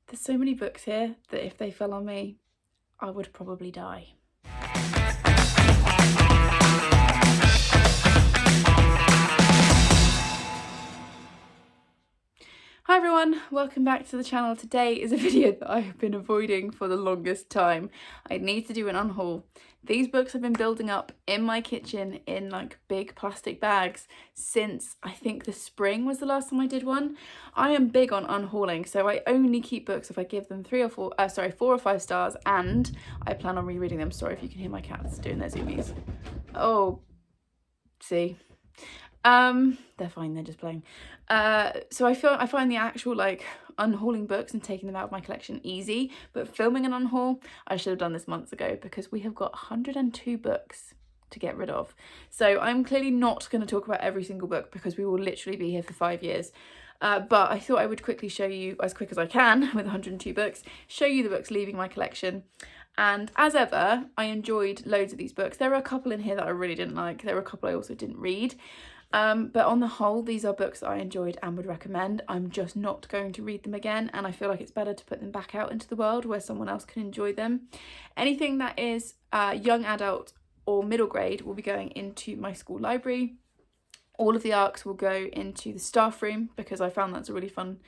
There's so many books here that if they fell on me, I would probably die. Hi everyone, welcome back to the channel. Today is a video that I have been avoiding for the longest time. I need to do an unhaul. These books have been building up in my kitchen in like big plastic bags since I think the spring was the last time I did one. I am big on unhauling, so I only keep books if I give them 4 or 5 stars, and I plan on rereading them. Sorry if you can hear my cats doing their zoomies. Oh, see. They're fine, they're just playing. So I find the actual like unhauling books and taking them out of my collection easy, but filming an unhaul, I should have done this months ago because we have got 102 books to get rid of. So I'm clearly not going to talk about every single book because we will literally be here for 5 years. But I thought I would quickly show you, as quick as I can with 102 books, show you the books leaving my collection. And as ever, I enjoyed loads of these books. There are a couple in here that I really didn't like. There were a couple I also didn't read. But on the whole, these are books that I enjoyed and would recommend. I'm just not going to read them again, and I feel like it's better to put them back out into the world where someone else can enjoy them. Anything that is young adult or middle grade will be going into my school library. All of the ARCs will go into the staff room because I found that's a really fun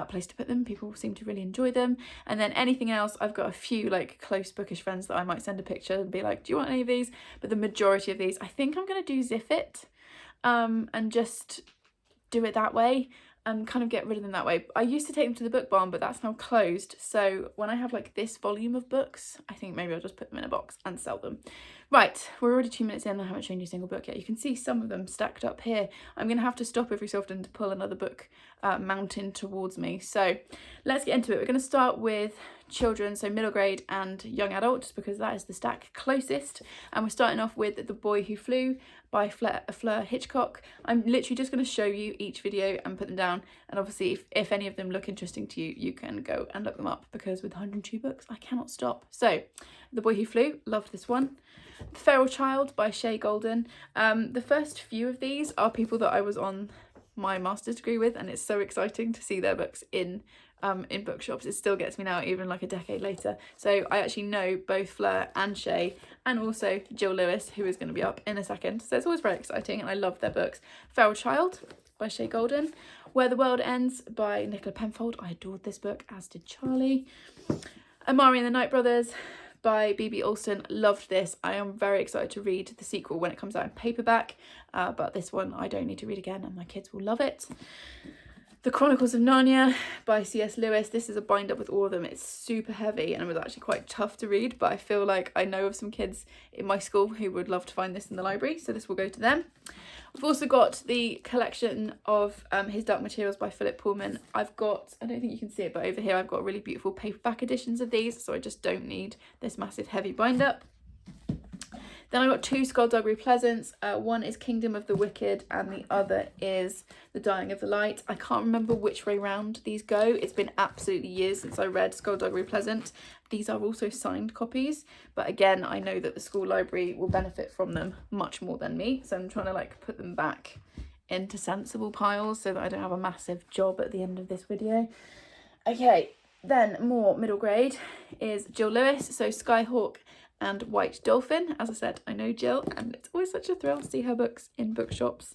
place to put them. People seem to really enjoy them. And then anything else, I've got a few like close bookish friends that I might send a picture and be like, do you want any of these? But the majority of these, I think I'm going to do Zip It. And just do it that way and kind of get rid of them that way. I used to take them to the book barn, but that's now closed. So when I have like this volume of books, I think maybe I'll just put them in a box and sell them. Right, we're already 2 minutes in and I haven't shown you a single book yet. You can see some of them stacked up here. I'm going to have to stop every so often to pull another book mountain towards me. So let's get into it. We're going to start with children, so middle grade and young adult, just because that is the stack closest. And we're starting off with The Boy Who Flew by Fleur Hitchcock. I'm literally just going to show you each video and put them down, and obviously if any of them look interesting to you, you can go and look them up, because with 102 books I cannot stop. So The Boy Who Flew, loved this one. The Feral Child by Shay Golden. The first few of these are people that I was on my master's degree with, and it's so exciting to see their books in bookshops. It still gets me now, even like a decade later. So I actually know both Fleur and Shay, and also Jill Lewis, who is going to be up in a second. So it's always very exciting, and I love their books. Feral Child by Shay Golden. Where the World Ends by Nicola Penfold. I adored this book, as did Charlie. Amari and the Night Brothers by B.B. Alston. Loved this. I am very excited to read the sequel when it comes out in paperback, but this one I don't need to read again, and my kids will love it. The Chronicles of Narnia by C.S. Lewis. This is a bind up with all of them. It's super heavy and it was actually quite tough to read, but I feel like I know of some kids in my school who would love to find this in the library, so this will go to them. We've also got the collection of His Dark Materials by Philip Pullman. I've got, I don't think you can see it, but over here I've got really beautiful paperback editions of these, so I just don't need this massive heavy bind up. Then I got 2 Skullduggery Pleasants. One is Kingdom of the Wicked and the other is The Dying of the Light. I can't remember which way round these go. It's been absolutely years since I read Skullduggery Pleasant. These are also signed copies, but again, I know that the school library will benefit from them much more than me, so I'm trying to like put them back into sensible piles so that I don't have a massive job at the end of this video. Okay, then more middle grade is Jill Lewis, so Skyhawk and White Dolphin. As I said, I know Jill, and it's always such a thrill to see her books in bookshops.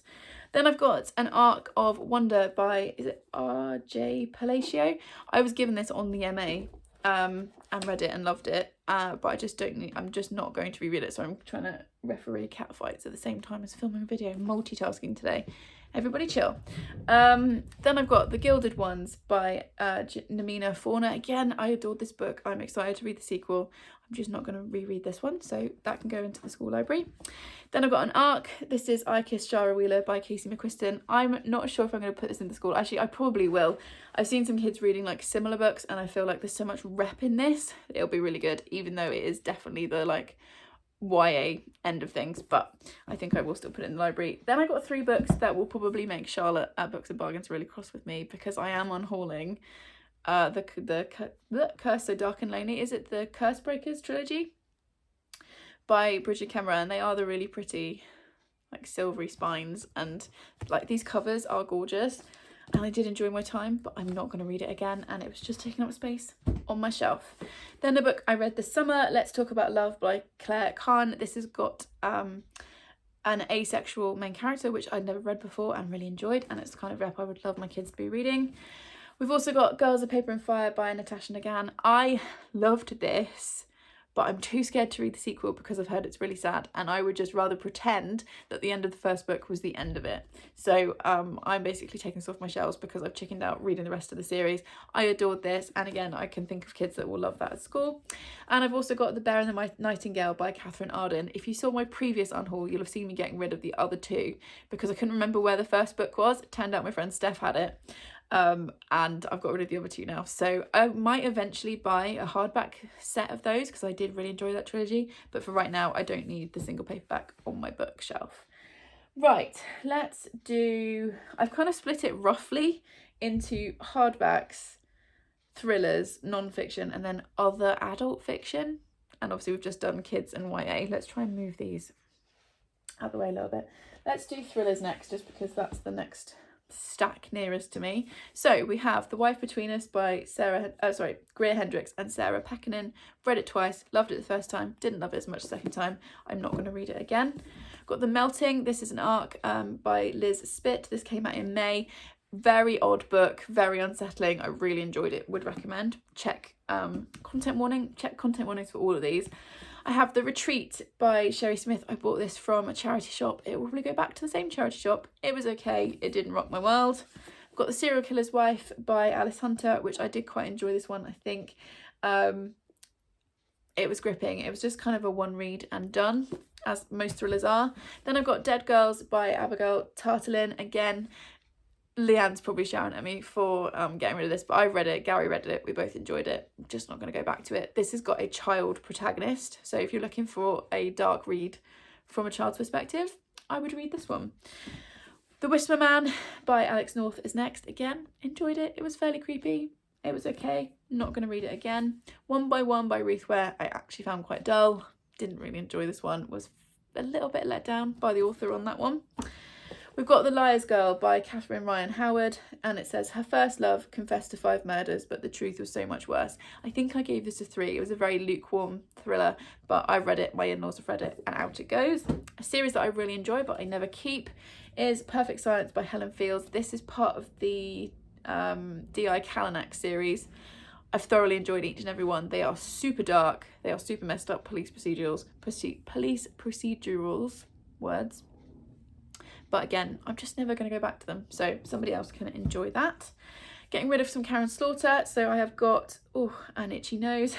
Then I've got an Arc of Wonder by, is it R.J. Palacio? I was given this on the MA and read it and loved it, but I just don't need, I'm just not going to reread it, so I'm trying to referee cat fights at the same time as filming a video. Multitasking today. Everybody chill. Then I've got The Gilded Ones by Namina Fauna. Again, I adored this book. I'm excited to read the sequel. I'm just not going to reread this one, so that can go into the school library. Then I've got an ARC. This is I Kissed Shara Wheeler by Casey McQuiston. I'm not sure if I'm going to put this in the school. Actually, I probably will. I've seen some kids reading like similar books, and I feel like there's so much rep in this. It'll be really good, even though it is definitely the like YA end of things, but I think I will still put it in the library. Then I got 3 books that will probably make Charlotte at Books and Bargains really cross with me, because I am unhauling the Curse So Dark and Lonely. Is it the Curse Breakers trilogy by Bridget Kemmerer? And they are the really pretty like silvery spines, and like these covers are gorgeous. and I did enjoy my time, but I'm not going to read it again, and it was just taking up space on my shelf. Then the book I read this summer, Let's Talk About Love by Claire Khan. This has got an asexual main character, which I'd never read before and really enjoyed, and it's the kind of rep I would love my kids to be reading. We've also got Girls of Paper and Fire by Natasha Nagan. I loved this, but I'm too scared to read the sequel because I've heard it's really sad, and I would just rather pretend that the end of the first book was the end of it. So I'm basically taking this off my shelves because I've chickened out reading the rest of the series. I adored this, and again, I can think of kids that will love that at school. And I've also got The Bear and the Nightingale by Catherine Arden. If you saw my previous unhaul, you'll have seen me getting rid of the other two because I couldn't remember where the first book was. It turned out my friend Steph had it. And I've got rid of the other two now, so I might eventually buy a hardback set of those because I did really enjoy that trilogy, but for right now I don't need the single paperback on my bookshelf. Right, let's do, I've kind of split it roughly into hardbacks, thrillers, non-fiction, and then other adult fiction, and obviously we've just done kids and YA. Let's try and move these out of the way a little bit. Let's do thrillers next, just because that's the next stack nearest to me. So we have The Wife Between Us by Greer Hendricks and Sarah Pekkanen. Read it twice, loved it the first time, didn't love it as much the second time. I'm not going to read it again. Got The Melting. This is an arc by Liz Spitt. This came out in May. Very odd book, very unsettling. I really enjoyed it, would recommend. Check content warning, check content warnings for all of these. I have The Retreat by Sherry Smith. I bought this from a charity shop. It will probably go back to the same charity shop. It was okay. It didn't rock my world. I've got The Serial Killer's Wife by Alice Hunter, which I did quite enjoy this one, I think. It was gripping. It was just kind of a one read and done, as most thrillers are. Then I've got Dead Girls by Abigail Tartolin. Again, Leanne's probably shouting at me for getting rid of this, but I read it, Gary read it, we both enjoyed it. I'm just not going to go back to it. This has got a child protagonist, so if you're looking for a dark read from a child's perspective, I would read this one. The Whisper Man by Alex North is next. Again, enjoyed it. It was fairly creepy. It was okay. Not going to read it again. One by One by Ruth Ware I actually found quite dull. Didn't really enjoy this one. Was a little bit let down by the author on that one. We've got The Liar's Girl by Catherine Ryan Howard, and it says, her first love confessed to 5 murders, but the truth was so much worse. I think I gave this a 3. It was a very lukewarm thriller, but I read it, my in-laws have read it, and out it goes. A series that I really enjoy, but I never keep, is Perfect Silence by Helen Fields. This is part of the D.I. Kalanak series. I've thoroughly enjoyed each and every one. They are super dark, they are super messed up police procedurals, words. But again, I'm just never going to go back to them, so somebody else can enjoy that. Getting rid of some Karen Slaughter, so I have got, an itchy nose.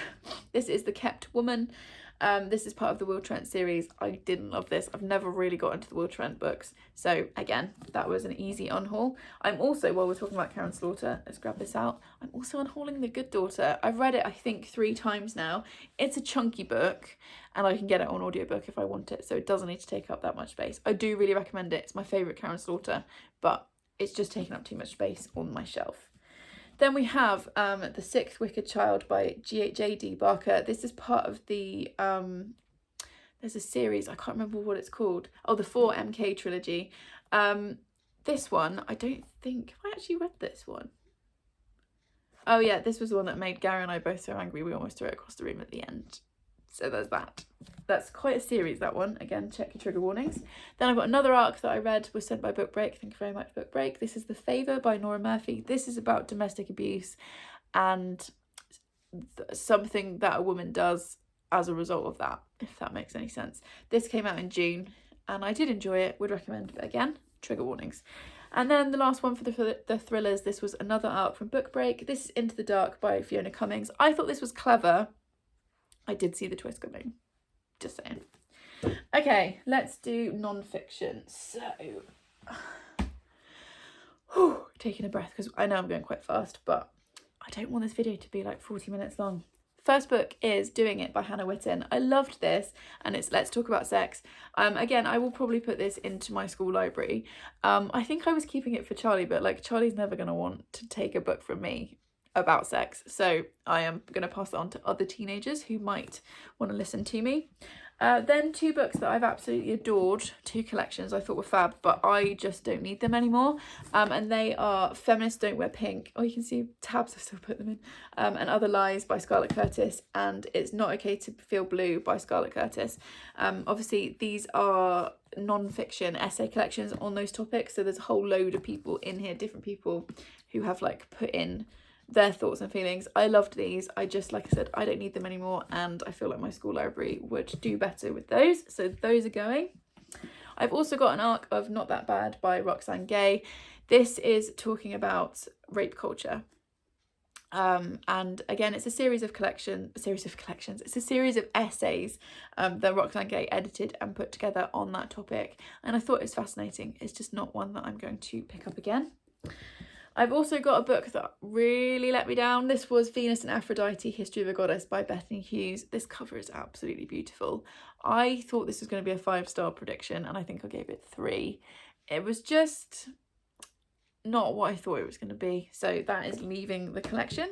This is The Kept Woman. This is part of the Will Trent series. I didn't love this. I've never really got into the Will Trent books, so again, that was an easy unhaul. I'm also, while we're talking about Karen Slaughter, let's grab this out. I'm also unhauling The Good Daughter. I've read it, I think, 3 times now. It's a chunky book, and I can get it on audiobook if I want it, so it doesn't need to take up that much space. I do really recommend it. It's my favourite Karen Slaughter, but it's just taking up too much space on my shelf. Then we have The Sixth Wicked Child by J.D. Barker. This is part of the, there's a series, I can't remember what it's called. Oh, the 4MK trilogy. This one, I don't think, have I actually read this one? Oh yeah, this was the one that made Gary and I both so angry we almost threw it across the room at the end. So there's that. That's quite a series, that one. Again, check your trigger warnings. Then I've got another arc that I read, was sent by Book Break. Thank you very much, Book Break. This is The Favour by Nora Murphy. This is about domestic abuse and something that a woman does as a result of that, if that makes any sense. This came out in June, and I did enjoy it, would recommend, but again, trigger warnings. And then the last one for the thrillers, this was another arc from Book Break. This is Into the Dark by Fiona Cummings. I thought this was clever. I did see the twist coming, just saying. Okay, let's do non-fiction. So, taking a breath because I know I'm going quite fast, but I don't want this video to be like 40 minutes long. First book is Doing It by Hannah Witten. I loved this, and it's Let's Talk About Sex. Again, I will probably put this into my school library. I think I was keeping it for Charlie, but like Charlie's never going to want to take a book from me about sex, so I am going to pass it on to other teenagers who might want to listen to me. Then two books that I've absolutely adored, two collections I thought were fab, but I just don't need them anymore. And they are Feminists Don't Wear Pink. Oh, you can see tabs, I've still put them in. And Other Lies by Scarlett Curtis, and It's Not Okay to Feel Blue by Scarlett Curtis. Obviously, these are non-fiction essay collections on those topics, so there's a whole load of people in here, different people who have like put in their thoughts and feelings. I loved these. I just, like I said, I don't need them anymore, and I feel like my school library would do better with those, so those are going. I've also got an ARC of Not That Bad by Roxane Gay. This is talking about rape culture. And again, it's a series of it's a series of essays that Roxane Gay edited and put together on that topic, and I thought it was fascinating. It's just not one that I'm going to pick up again. I've also got a book that really let me down. This was Venus and Aphrodite, History of a Goddess by Bethany Hughes. This cover is absolutely beautiful. I thought this was going to be a 5-star prediction, and I think I gave it 3. It was just not what I thought it was going to be, so that is leaving the collection.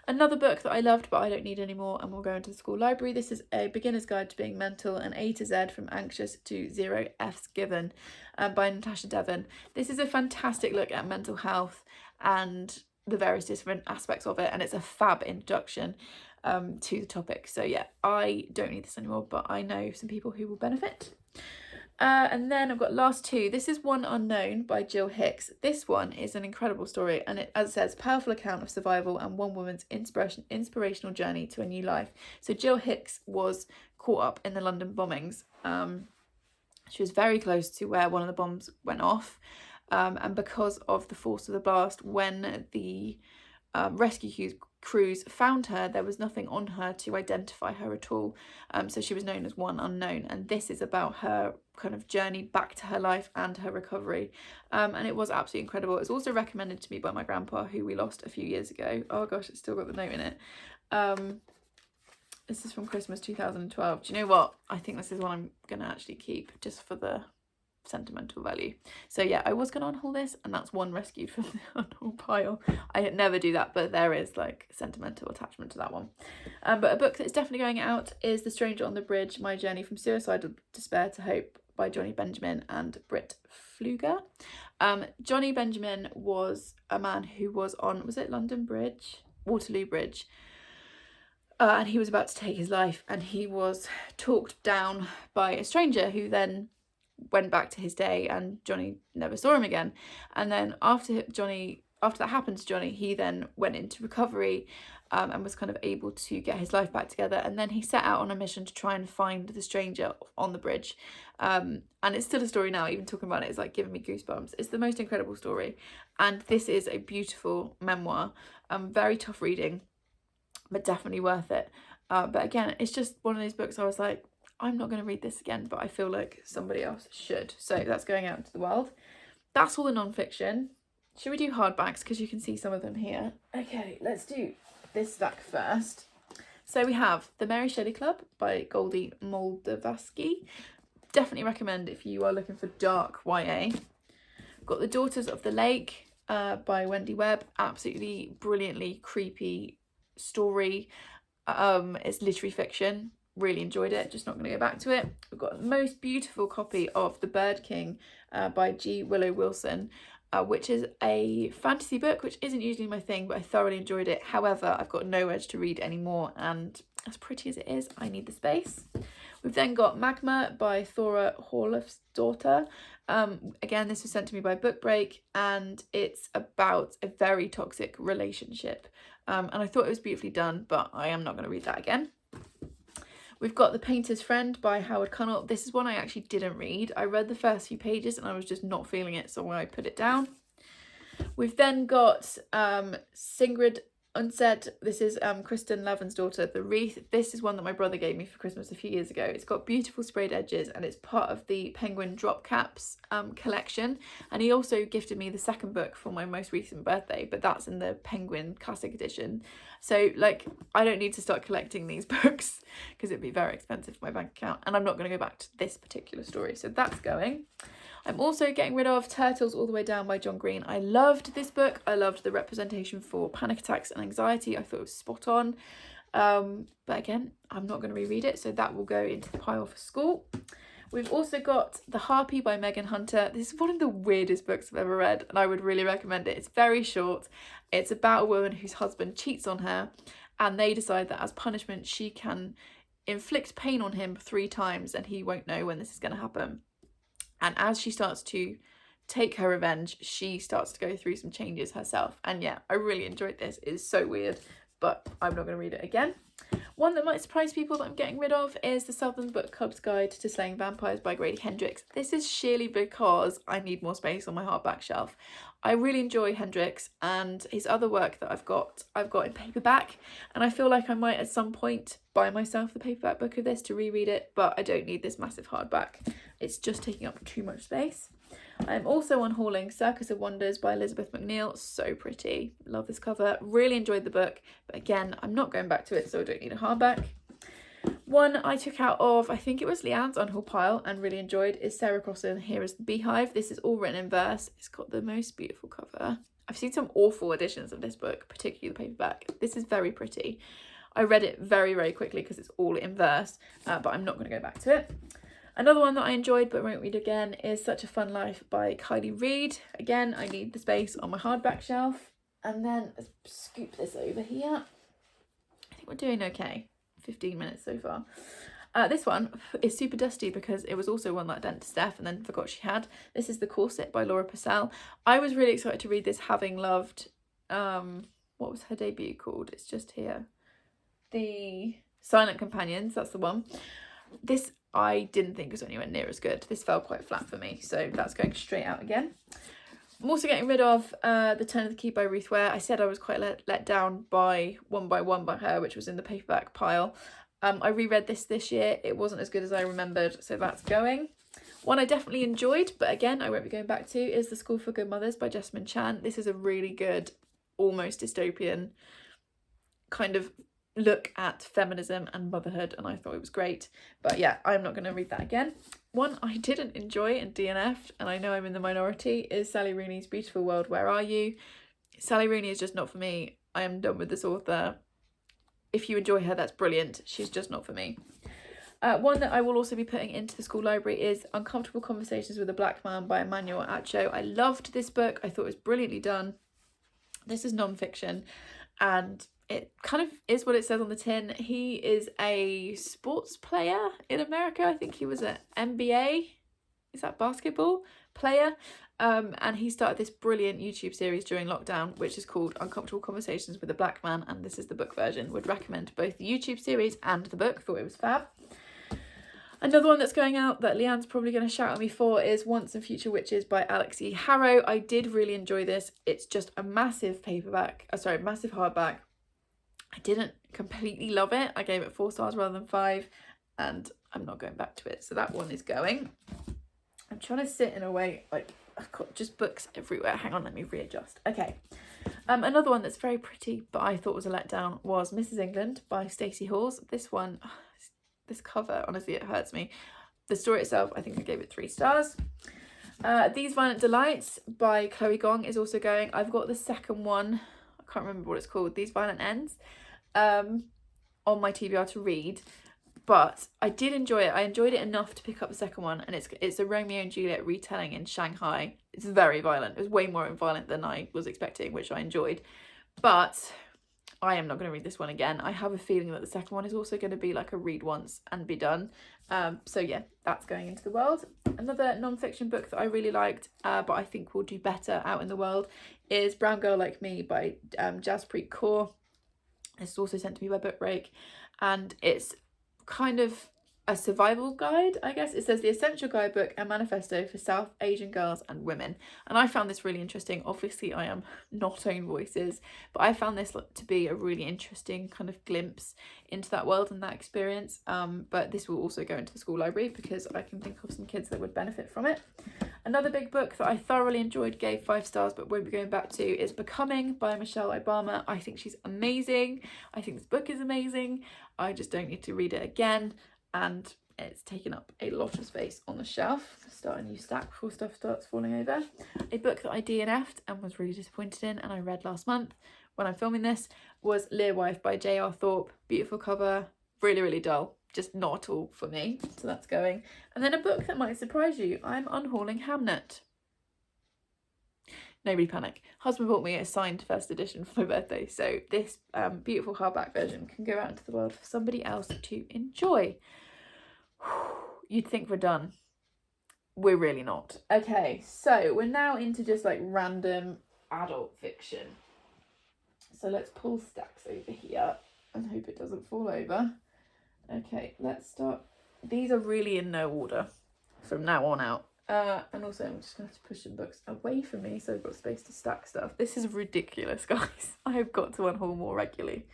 Another book that I loved but I don't need anymore and will go into the school library. This is A Beginner's Guide to Being Mental, an A to Z from Anxious to 0 F's Given by Natasha Devon. This is a fantastic look at mental health and the various different aspects of it, and it's a fab introduction to the topic. So yeah, I don't need this anymore, but I know some people who will benefit. And then I've got last two. This is One Unknown by Jill Hicks. This one is an incredible story, and it, as it says, powerful account of survival and one woman's inspirational journey to a new life. So Jill Hicks was caught up in the London bombings. She was very close to where one of the bombs went off, and because of the force of the blast, when the rescue crews found her, there was nothing on her to identify her at all, so she was known as One Unknown, and this is about her kind of journey back to her life and her recovery, and it was absolutely incredible. It was also recommended to me by my grandpa, who we lost a few years ago. Oh gosh, it's still got the note in it. This is from Christmas 2012. Do you know what? I think this is one I'm gonna actually keep just for the sentimental value. So yeah, I was gonna unhaul this, and that's one rescued from the unhaul pile. I never do that, but there is like sentimental attachment to that one. But a book that's definitely going out is The Stranger on the Bridge, My Journey from Suicidal Despair to Hope by Johnny Benjamin and Britt Pfluger. Johnny Benjamin was a man who was on, was it London Bridge? Waterloo Bridge. And he was about to take his life, and he was talked down by a stranger who then went back to his day, and Johnny never saw him again. And then after that happened to Johnny, he then went into recovery and was kind of able to get his life back together, and then he set out on a mission to try and find the stranger on the bridge. And it's still a story now, even talking about it is like giving me goosebumps. It's the most incredible story, and this is a beautiful memoir, very tough reading, but definitely worth it. But again, it's just one of those books I was like, I'm not going to read this again, but I feel like somebody else should. So that's going out into the world. That's all the non-fiction. Should we do hardbacks? Because you can see some of them here. Okay, let's do this stack first. So we have The Mary Shelley Club by Goldie Moldavsky. Definitely recommend if you are looking for dark YA. Got The Daughters of the Lake by Wendy Webb. Absolutely brilliantly creepy story. It's literary fiction. Really enjoyed it, just not going to go back to it. We've got the most beautiful copy of The Bird King by G. Willow Wilson, which is a fantasy book, which isn't usually my thing, but I thoroughly enjoyed it. However, I've got no urge to read anymore, and as pretty as it is, I need the space. We've then got Magma by Thora Hallofsdottir. Again, this was sent to me by Book Break, and it's about a very toxic relationship. And I thought it was beautifully done, but I am not going to read that again. We've got The Painter's Friend by Howard Connell. This is one I actually didn't read. I read the first few pages and I was just not feeling it, so I put it down. We've then got Sigrid Undset. This is Kristen Levin's daughter, The Wreath. This is one that my brother gave me for Christmas a few years ago. It's got beautiful sprayed edges, and it's part of the Penguin Drop Caps collection. And he also gifted me the second book for my most recent birthday, but that's in the Penguin Classic Edition. So like, I don't need to start collecting these books because it'd be very expensive for my bank account, and I'm not going to go back to this particular story, so that's going. I'm also getting rid of Turtles All the Way Down by John Green. I loved this book. I loved the representation for panic attacks and anxiety. I thought it was spot on. But again, I'm not going to reread it, so that will go into the pile for school. We've also got The Harpy by Megan Hunter. This is one of the weirdest books I've ever read, and I would really recommend it. It's very short. It's about a woman whose husband cheats on her, and they decide that as punishment she can inflict pain on him 3 times and he won't know when this is going to happen. And as she starts to take her revenge, she starts to go through some changes herself. And yeah, I really enjoyed this. It is so weird, but I'm not going to read it again. One that might surprise people that I'm getting rid of is The Southern Book Club's Guide to Slaying Vampires by Grady Hendrix. This is sheerly because I need more space on my hardback shelf. I really enjoy Hendrix, and his other work that I've got in paperback, and I feel like I might at some point buy myself the paperback book of this to reread it, but I don't need this massive hardback. It's just taking up too much space. I'm also unhauling Circus of Wonders by Elizabeth McNeil. So pretty. Love this cover. Really enjoyed the book. But again, I'm not going back to it, so I don't need a hardback. One I took out of, I think it was Leanne's unhaul pile and really enjoyed, is Sarah Crossan, Here is the Beehive. This is all written in verse. It's got the most beautiful cover. I've seen some awful editions of this book, particularly the paperback. This is very pretty. I read it very, very quickly because it's all in verse, but I'm not going to go back to it. Another one that I enjoyed but won't read again is Such a Fun Life by Kylie Reid. Again, I need the space on my hardback shelf. And then let's scoop this over here. I think we're doing okay. 15 minutes so far. This one is super dusty because it was also one that I lent to Steph and then forgot she had. This is The Corset by Laura Purcell. I was really excited to read this, having loved, what was her debut called? It's just here. The Silent Companions, that's the one. This I didn't think was anywhere near as good. This fell quite flat for me, so that's going straight out again. I'm also getting rid of The Turn of the Key by Ruth Ware. I said I was quite let down by One by her, which was in the paperback pile. I reread this year. It wasn't as good as I remembered, so that's going. One I definitely enjoyed, but again, I won't be going back to, is The School for Good Mothers by Jessamine Chan. This is a really good, almost dystopian kind of look at feminism and motherhood, and I thought it was great. But yeah, I'm not going to read that again. One I didn't enjoy and DNF'd, and I know I'm in the minority, is Sally Rooney's Beautiful World, Where Are You? Sally Rooney is just not for me. I am done with this author. If you enjoy her, that's brilliant. She's just not for me. One that I will also be putting into the school library is Uncomfortable Conversations with a Black Man by Emmanuel Acho. I loved this book. I thought it was brilliantly done. This is non-fiction, and it kind of is what it says on the tin. He is a sports player in America. I think he was an NBA, is that basketball player? And he started this brilliant YouTube series during lockdown, which is called Uncomfortable Conversations with a Black Man, and this is the book version. Would recommend both the YouTube series and the book. Thought it was fab. Another one that's going out that Leanne's probably going to shout at me for is Once and Future Witches by Alex E. Harrow. I did really enjoy this. It's just a massive massive hardback. I didn't completely love it. I gave it 4 stars rather than 5, and I'm not going back to it. So that one is going. I'm trying to sit in a way, like, I've got just books everywhere. Hang on, let me readjust. Okay. Another one that's very pretty, but I thought was a letdown, was Mrs. England by Stacey Halls. This one, this cover, honestly, it hurts me. The story itself, I think I gave it 3 stars. These Violent Delights by Chloe Gong is also going. I've got the second one. I can't remember what it's called. These Violent Ends. On my TBR to read. But I did enjoy it. I enjoyed it enough to pick up the second one, and it's a Romeo and Juliet retelling in Shanghai. It's very violent. It was way more violent than I was expecting, which I enjoyed. But I am not going to read this one again. I have a feeling that the second one is also going to be like a read once and be done. So yeah, that's going into the world. Another non-fiction book that I really liked, but I think will do better out in the world, is Brown Girl Like Me by Jaspreet Kaur. It's also sent to me by Book Break, and it's kind of a survival guide, I guess. It says the essential guidebook and manifesto for South Asian girls and women, and I found this really interesting. Obviously I am not Own Voices, but I found this to be a really interesting kind of glimpse into that world and that experience. But this will also go into the school library because I can think of some kids that would benefit from it. Another big book that I thoroughly enjoyed, gave 5 stars but won't be going back to, is Becoming by Michelle Obama. I think she's amazing. I think this book is amazing. I just don't need to read it again, and it's taken up a lot of space on the shelf. Start a new stack before stuff starts falling over. A book that I DNF'd and was really disappointed in and I read last month when I'm filming this, was Lear Wife by J.R. Thorpe. Beautiful cover, really, really dull. Just not at all for me, so that's going. And then a book that might surprise you, I'm unhauling Hamnet. Nobody panic. Husband bought me a signed first edition for my birthday, so this beautiful hardback version can go out into the world for somebody else to enjoy. You'd think we're done. We're really not. Okay, so we're now into just like random adult fiction. So let's pull stacks over here and hope it doesn't fall over. Okay, let's start. These are really in no order from now on out. And also I'm just going to have to push some books away from me so I've got space to stack stuff. This is ridiculous, guys. I have got to unhaul more regularly.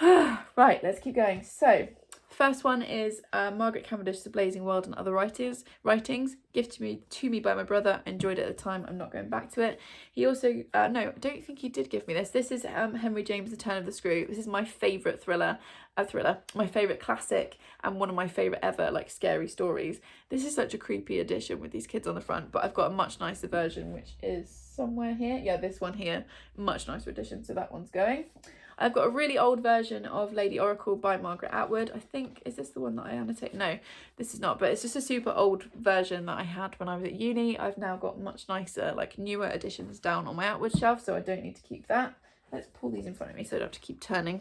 Right, let's keep going. So, first one is Margaret Cavendish's The Blazing World and Other Writings, gifted to me by my brother. Enjoyed it at the time. I'm not going back to it. He also, no, I don't think he did give me this. This is Henry James' The Turn of the Screw. This is my favourite thriller, my favourite classic, and one of my favourite ever, like, scary stories. This is such a creepy edition with these kids on the front, but I've got a much nicer version, which is somewhere here. Yeah, this one here, much nicer edition, so that one's going. I've got a really old version of Lady Oracle by Margaret Atwood. I think, is this the one that I annotate? No, this is not, but it's just a super old version that I had when I was at uni. I've now got much nicer, like, newer editions down on my Atwood shelf, so I don't need to keep that. Let's pull these in front of me so I don't have to keep turning.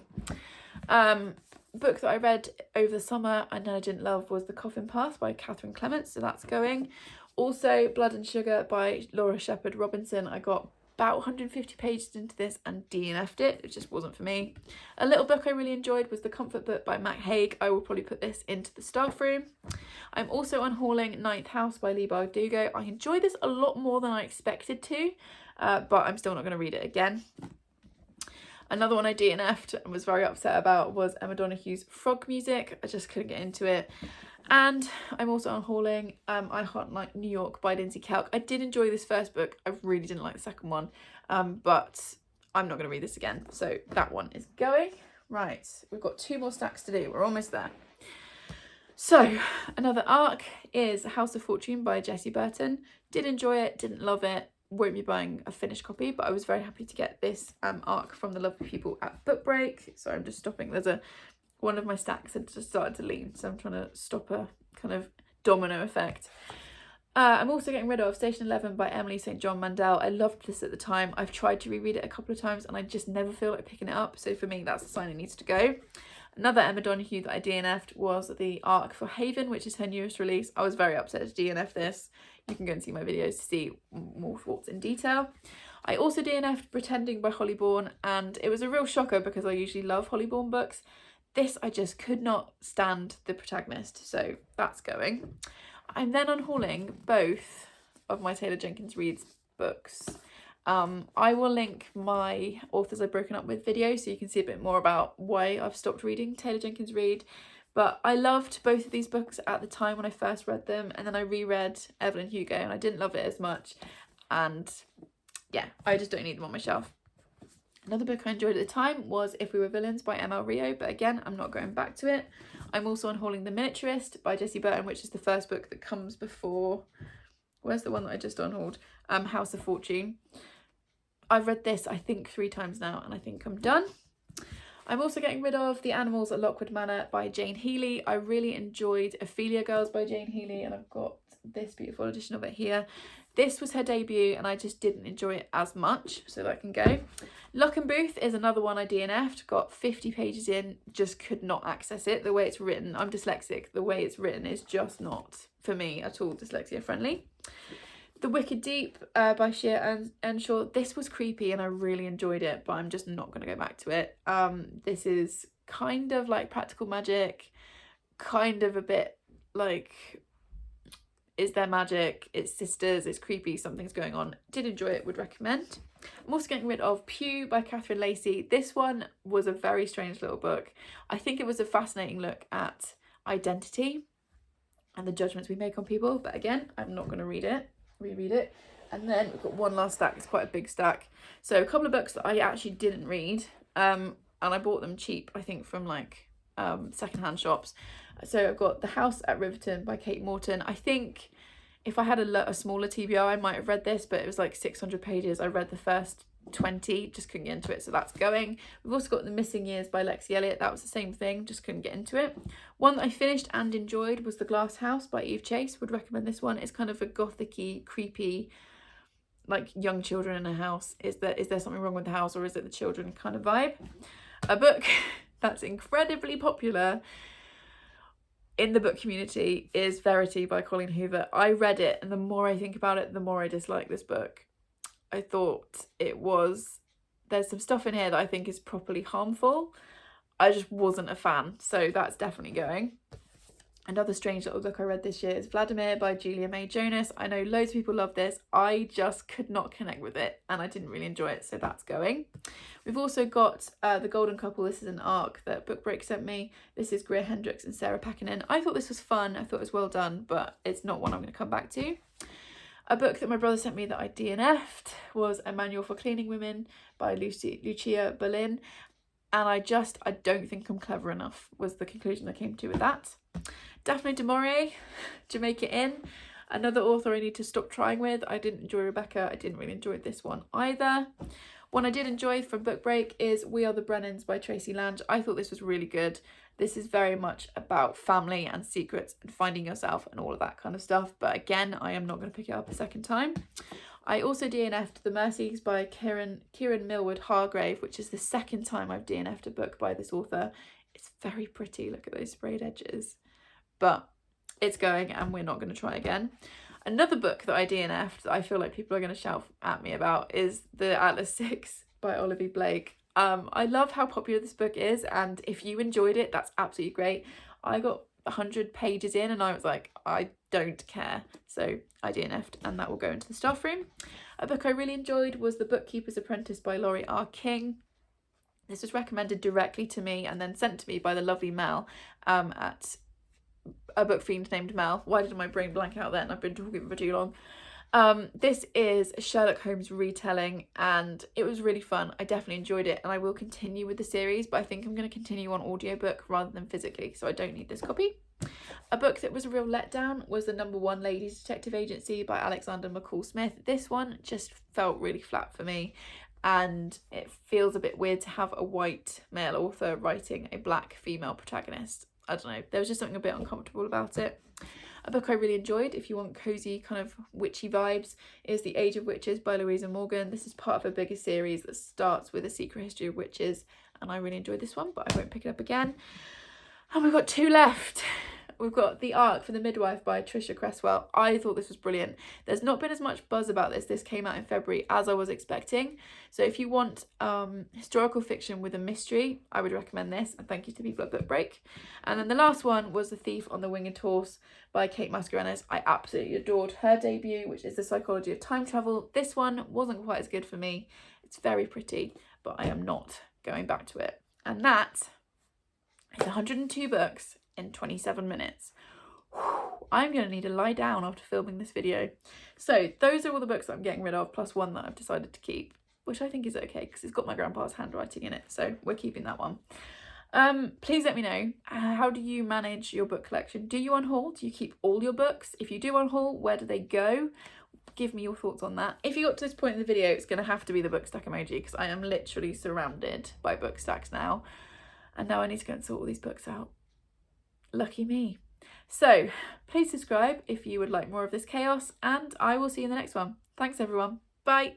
Book that I read over the summer and I didn't love was The Coffin Path by Catherine Clements, so that's going. Also, Blood and Sugar by Laura Shepherd Robinson. I got about 150 pages into this and DNF'd it. It just wasn't for me. A little book I really enjoyed was The Comfort Book by Matt Haig. I will probably put this into the staff room. I'm also unhauling Ninth House by Leigh Bardugo. I enjoyed this a lot more than I expected to, but I'm still not going to read it again. Another one I DNF'd and was very upset about was Emma Donoghue's Frog Music. I just couldn't get into it. And I'm also unhauling I Heart Like New York by Lindsay Kelk. I did enjoy this first book. I really didn't like the second one, but I'm not going to read this again. So that one is going. Right, we've got 2 more stacks to do. We're almost there. So another arc is House of Fortune by Jessie Burton. Did enjoy it, didn't love it. Won't be buying a finished copy, but I was very happy to get this arc from the lovely people at Book Break. So I'm just stopping. One of my stacks had just started to lean, so I'm trying to stop a kind of domino effect. I'm also getting rid of Station 11 by Emily St. John Mandel. I loved this at the time. I've tried to reread it a couple of times and I just never feel like picking it up. So for me, that's a sign it needs to go. Another Emma Donoghue that I DNF'd was the arc for Haven, which is her newest release. I was very upset to DNF this. You can go and see my videos to see more thoughts in detail. I also DNF'd Pretending by Holly Bourne, and it was a real shocker because I usually love Holly Bourne books. This, I just could not stand the protagonist, so that's going. I'm then unhauling both of my Taylor Jenkins Reid's books. I will link my authors I've broken up with video so you can see a bit more about why I've stopped reading Taylor Jenkins Reid. But I loved both of these books at the time when I first read them, and then I reread Evelyn Hugo and I didn't love it as much. And yeah, I just don't need them on my shelf. Another book I enjoyed at the time was If We Were Villains by M.L. Rio, but again, I'm not going back to it. I'm also unhauling The Miniaturist by Jessie Burton, which is the first book that comes before... Where's the one that I just unhauled? House of Fortune. I've read this, I think, 3 times now, and I think I'm done. I'm also getting rid of The Animals at Lockwood Manor by Jane Healey. I really enjoyed Ophelia Girls by Jane Healey, and I've got this beautiful edition of it here. This was her debut and I just didn't enjoy it as much, so that can go. Luck and Booth is another one I DNF'd, got 50 pages in, just could not access it. The way it's written, I'm dyslexic, the way it's written is just not, for me, at all dyslexia friendly. The Wicked Deep by Shea Earnshaw. This was creepy and I really enjoyed it, but I'm just not going to go back to it. This is kind of like Practical Magic, kind of a bit like... Is there magic? It's sisters, it's creepy, something's going on. Did enjoy it, would recommend. I'm also getting rid of Pew by Catherine Lacey. This one was a very strange little book. I think it was a fascinating look at identity and the judgments we make on people, but again, I'm not going to reread it. And then we've got one last stack. It's quite a big stack. So a couple of books that I actually didn't read, and I bought them cheap, I think, from like secondhand shops. So I've got The House at Riverton by Kate Morton. I think if I had a smaller TBR, I might have read this, but it was like 600 pages. I read the first 20, just couldn't get into it, so that's going. We've also got The Missing Years by Lexi Elliott. That was the same thing, just couldn't get into it. One that I finished and enjoyed was The Glass House by Eve Chase. Would recommend this one. It's kind of a gothic-y, creepy, like young children in a house. Is there something wrong with the house, or is it the children kind of vibe? A book that's incredibly popular in the book community is Verity by Colleen Hoover. I read it, and the more I think about it, the more I dislike this book. I thought there's some stuff in here that I think is properly harmful. I just wasn't a fan, so that's definitely going. Another strange little book I read this year is Vladimir by Julia May Jonas. I know loads of people love this. I just could not connect with it, and I didn't really enjoy it, so that's going. We've also got The Golden Couple. This is an arc that Book Break sent me. This is Greer Hendricks and Sarah Pekkanen. I thought this was fun. I thought it was well done, but it's not one I'm going to come back to. A book that my brother sent me that I DNF'd was A Manual for Cleaning Women by Lucia Berlin. And I don't think I'm clever enough, was the conclusion I came to with that. Daphne du Maurier, Jamaica Inn. Another author I need to stop trying with. I didn't enjoy Rebecca. I didn't really enjoy this one either. One I did enjoy from Book Break is We Are the Brennans by Tracy Lange. I thought this was really good. This is very much about family and secrets and finding yourself and all of that kind of stuff. But again, I am not going to pick it up a second time. I also DNF'd The Mercies by Kieran Millward Hargrave, which is the second time I've DNF'd a book by this author. It's very pretty. Look at those sprayed edges. But it's going, and we're not going to try again. Another book that I DNF'd that I feel like people are going to shout at me about is The Atlas 6 by Olivia Blake. I love how popular this book is, and if you enjoyed it, that's absolutely great. I got 100 pages in and I was like, I don't care. So I DNF'd, and that will go into the staff room. A book I really enjoyed was The Bookkeeper's Apprentice by Laurie R. King. This was recommended directly to me and then sent to me by the lovely Mel at a book fiend named Mel. Why did my brain blank out then? I've been talking for too long. This is a Sherlock Holmes retelling, and it was really fun. I definitely enjoyed it, and I will continue with the series, but I think I'm going to continue on audiobook rather than physically, so I don't need this copy. A book that was a real letdown was The No. 1 Ladies Detective Agency by Alexander McCall Smith. This one just felt really flat for me, and it feels a bit weird to have a white male author writing a black female protagonist. I don't know, there was just something a bit uncomfortable about it. A book I really enjoyed, if you want cozy kind of witchy vibes, is The Age of Witches by Louisa Morgan. This is part of a bigger series that starts with A Secret History of Witches, and I really enjoyed this one, but I won't pick it up again. And we've got two left. We've got The Ark for the Midwife by Tricia Cresswell. I thought this was brilliant. There's not been as much buzz about this. This came out in February as I was expecting. So if you want historical fiction with a mystery, I would recommend this. And thank you to people at Book Break. And then the last one was The Thief on the Winged Horse by Kate Mascarenhas. I absolutely adored her debut, which is The Psychology of Time Travel. This one wasn't quite as good for me. It's very pretty, but I am not going back to it. And that is 102 books in 27 minutes. I'm going to need to lie down after filming this video. So those are all the books that I'm getting rid of, plus one that I've decided to keep, which I think is okay because it's got my grandpa's handwriting in it, so we're keeping that one. Please let me know, how do you manage your book collection? Do you unhaul? Do you keep all your books? If you do unhaul, where do they go? Give me your thoughts on that. If you got to this point in the video, it's going to have to be the book stack emoji because I am literally surrounded by book stacks now, and now I need to go and sort all these books out. Lucky me. So please subscribe if you would like more of this chaos, and I will see you in the next one. Thanks everyone. Bye.